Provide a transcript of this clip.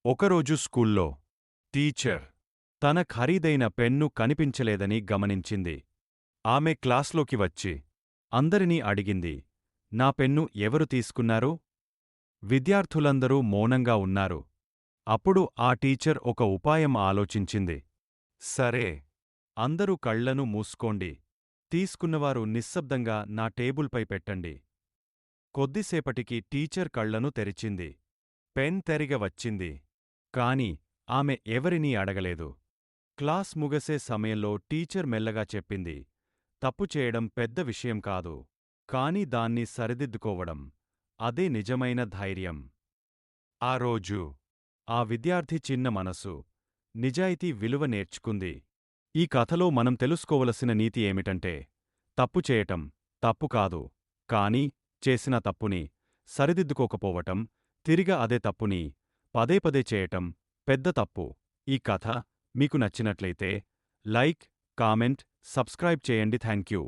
ఒకరోజు స్కూల్లో టీచర్ తన ఖరీదైన పెన్ను కనిపించలేదని గమనించింది. ఆమె క్లాస్లోకి వచ్చి అందరినీ అడిగింది, నా పెన్ను ఎవరు తీసుకున్నారు? విద్యార్థులందరూ మౌనంగా ఉన్నారు. అప్పుడు ఆ టీచర్ ఒక ఉపాయం ఆలోచించింది. సరే, అందరూ కళ్లను మూసుకోండి. తీసుకున్నవారు నిశ్శబ్దంగా నా టేబుల్పై పెట్టండి. కొద్దిసేపటికి టీచర్ కళ్లను తెరిచింది. పెన్ తెరిగ వచ్చింది. కాని ఆమె ఎవరినీ అడగలేదు. క్లాస్ ముగిసే సమయంలో టీచర్ మెల్లగా చెప్పింది, తప్పు చేయడం పెద్ద విషయం కాదు, కాని దాన్ని సరిదిద్దుకోవడం అదే నిజమైన ధైర్యం. ఆ రోజు ఆ విద్యార్థి చిన్న మనసు, నిజాయితీ విలువ నేర్చుకుంది. ఈ కథలో మనం తెలుసుకోవలసిన నీతి ఏమిటంటే, తప్పు చేయటం తప్పు కాదు, కాని చేసిన తప్పుని సరిదిద్దుకోకపోవటం, తిరిగ అదే తప్పుని పదే పదే చేయటం పెద్ద తప్పు. ఈ కథ మీకు నచ్చినట్లయితే లైక్, కామెంట్, సబ్స్క్రైబ్ చేయండి. థాంక్యూ.